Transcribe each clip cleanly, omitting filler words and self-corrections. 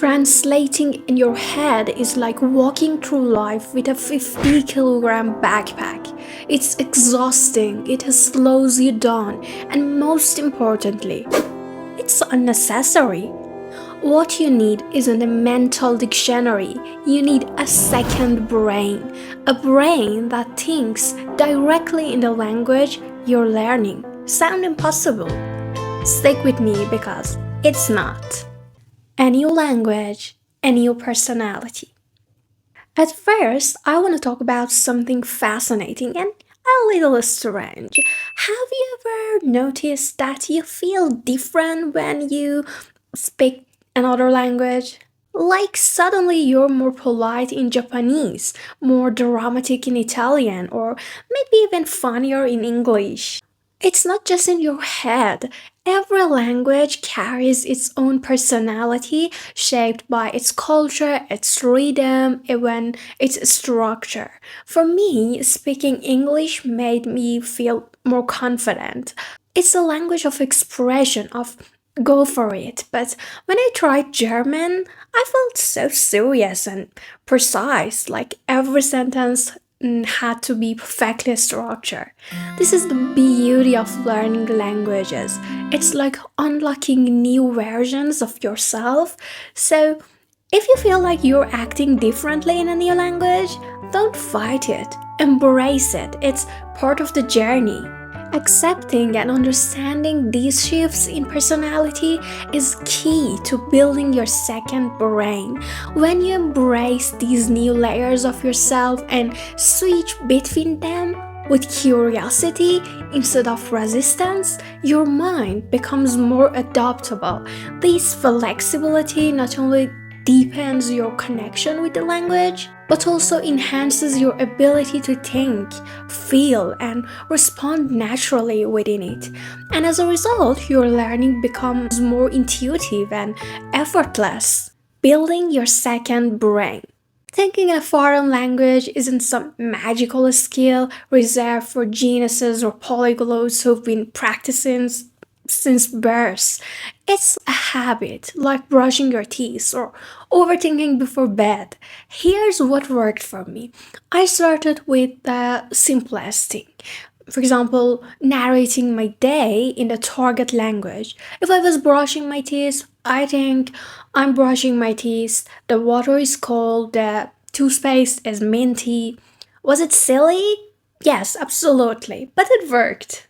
Translating in your head is like walking through life with a 50-kilogram backpack. It's exhausting, it slows you down, and most importantly, it's unnecessary. What you need isn't a mental dictionary, you need a second brain. A brain that thinks directly in the language you're learning. Sound impossible? Stick with me because it's not. A new language, a new personality. At first, I want to talk about something fascinating and a little strange. Have you ever noticed that you feel different when you speak another language? Like suddenly you're more polite in Japanese, more dramatic in Italian, or maybe even funnier in English. It's not just in your head. Every language carries its own personality, shaped by its culture, its rhythm, even its structure. For me, speaking English made me feel more confident. It's a language of expression, of go for it. But when I tried German, I felt so serious and precise, like every sentence had to be perfectly structured. This is the beauty of learning languages. It's like unlocking new versions of yourself. So, if you feel like you're acting differently in a new language, don't fight it. Embrace it. It's part of the journey. Accepting and understanding these shifts in personality is key to building your second brain. When you embrace these new layers of yourself and switch between them with curiosity instead of resistance, your mind becomes more adaptable. This flexibility not only deepens your connection with the language, but also enhances your ability to think, feel, and respond naturally within it. And as a result, your learning becomes more intuitive and effortless, building your second brain. Thinking a foreign language isn't some magical skill reserved for geniuses or polyglots who've been practicing since birth. It's a habit, like brushing your teeth or overthinking before bed. Here's what worked for me. I started with the simplest thing. For example, narrating my day in the target language. If I was brushing my teeth, I think I'm brushing my teeth, the water is cold, the toothpaste is minty. Was it silly? Yes, absolutely, but it worked.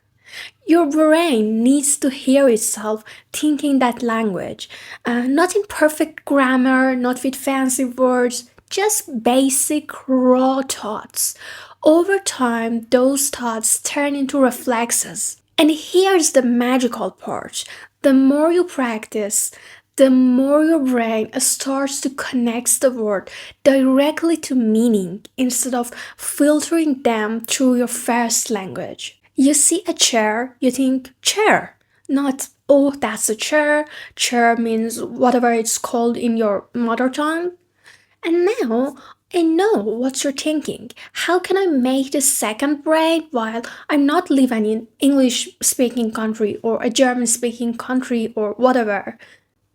Your brain needs to hear itself thinking that language, not in perfect grammar, not with fancy words, just basic raw thoughts. Over time, those thoughts turn into reflexes. And here's the magical part: the more you practice, the more your brain starts to connect the word directly to meaning instead of filtering them through your first language. You see a chair, you think chair, not oh, that's a chair. Chair means whatever it's called in your mother tongue. And now I know what you're thinking. How can I make the second brain while I'm not living in English speaking country or a German speaking country or whatever?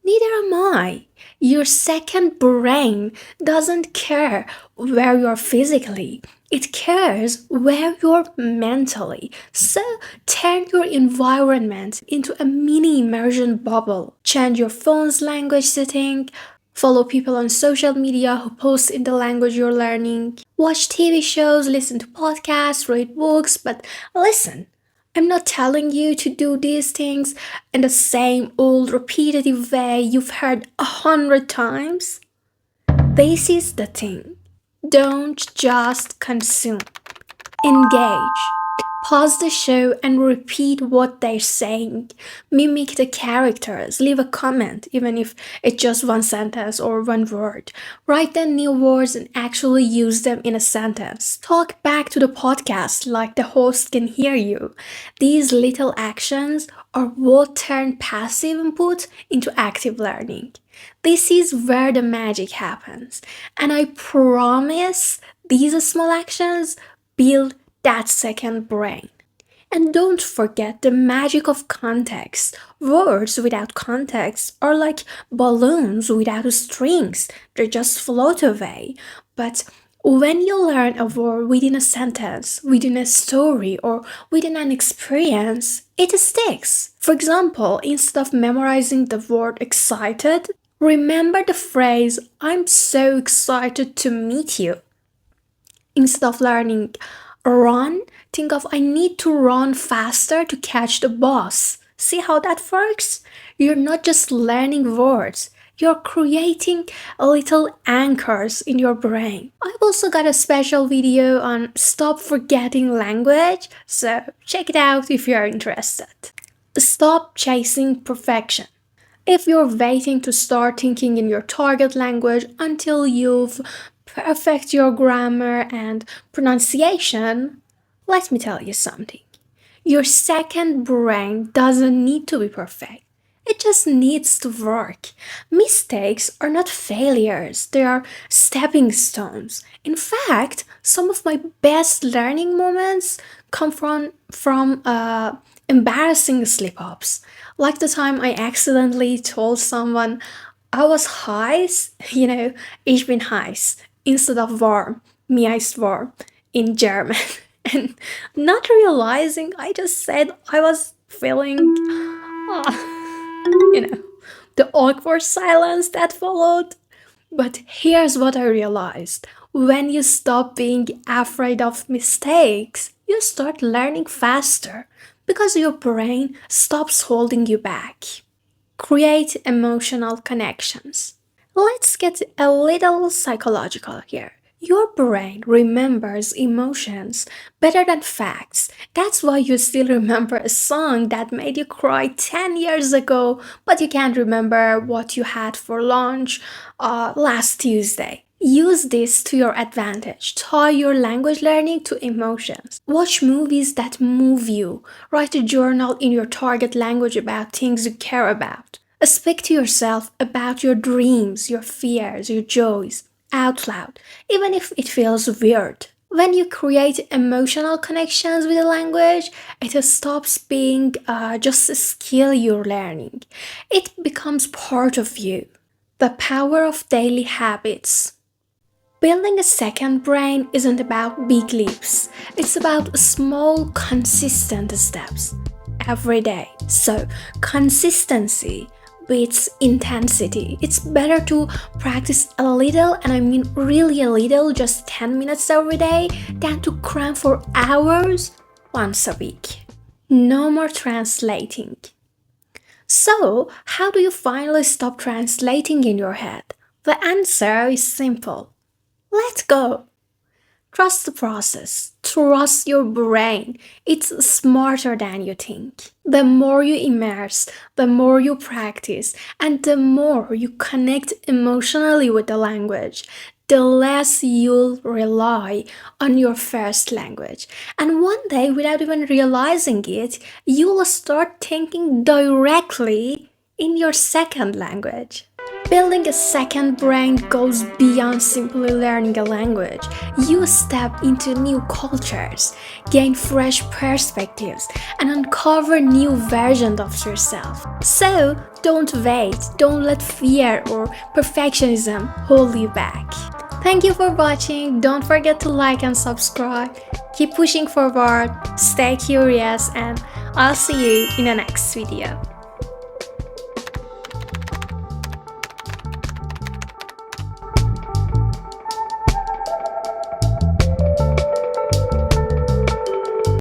Neither am I. Your second brain doesn't care where you're physically, it cares where you're mentally. So turn your environment into a mini immersion bubble. Change your phone's language setting. Follow people on social media who post in the language you're learning. Watch TV shows, listen to podcasts, read books, but listen. I'm not telling you to do these things in the same old repetitive way you've heard 100 times. This is the thing. Don't just consume. Engage. Pause the show and repeat what they're saying. Mimic the characters. Leave a comment, even if it's just one sentence or one word. Write down new words and actually use them in a sentence. Talk back to the podcast like the host can hear you. These little actions are what turn passive input into active learning. This is where the magic happens. And I promise these small actions build that second brain. And don't forget the magic of context. Words without context are like balloons without strings, they just float away. But when you learn a word within a sentence, within a story, or within an experience, it sticks. For example, instead of memorizing the word excited, remember the phrase, I'm so excited to meet you. Instead of learning run, think of I need to run faster to catch the bus. See how that works? You're not just learning words, you're creating little anchors in your brain. I've also got a special video on stop forgetting language, so check it out if you're interested. Stop chasing perfection. If you're waiting to start thinking in your target language until you've perfect your grammar and pronunciation, let me tell you something. Your second brain doesn't need to be perfect. It just needs to work. Mistakes are not failures, they are stepping stones. In fact, some of my best learning moments come from embarrassing slip ups. Like the time I accidentally told someone I was heiß, ich bin heiß, instead of warm, mir ist warm in German. And not realizing, I just said I was feeling, you know, the awkward silence that followed. But here's what I realized. When you stop being afraid of mistakes, you start learning faster because your brain stops holding you back. Create emotional connections. Let's get a little psychological here. Your brain remembers emotions better than facts. That's why you still remember a song that made you cry 10 years ago, but you can't remember what you had for lunch last Tuesday. Use this to your advantage. Tie your language learning to emotions. Watch movies that move you. Write a journal in your target language about things you care about. Speak to yourself about your dreams, your fears, your joys out loud, even if it feels weird. When you create emotional connections with a language, it stops being just a skill you're learning. It becomes part of you. The power of daily habits. Building a second brain isn't about big leaps, it's about small, consistent steps every day. So, consistency beats intensity. It's better to practice a little, and I mean really a little, just 10 minutes every day, than to cram for hours once a week. No more translating. So, how do you finally stop translating in your head? The answer is simple. Let go. Trust the process. Trust your brain. It's smarter than you think. The more you immerse, the more you practice, and the more you connect emotionally with the language, the less you'll rely on your first language. And one day, without even realizing it, you'll start thinking directly in your second language. Building a second brain goes beyond simply learning a language. You step into new cultures, gain fresh perspectives, and uncover new versions of yourself. So, don't wait, don't let fear or perfectionism hold you back. Thank you for watching. Don't forget to like and subscribe. Keep pushing forward, stay curious, and I'll see you in the next video.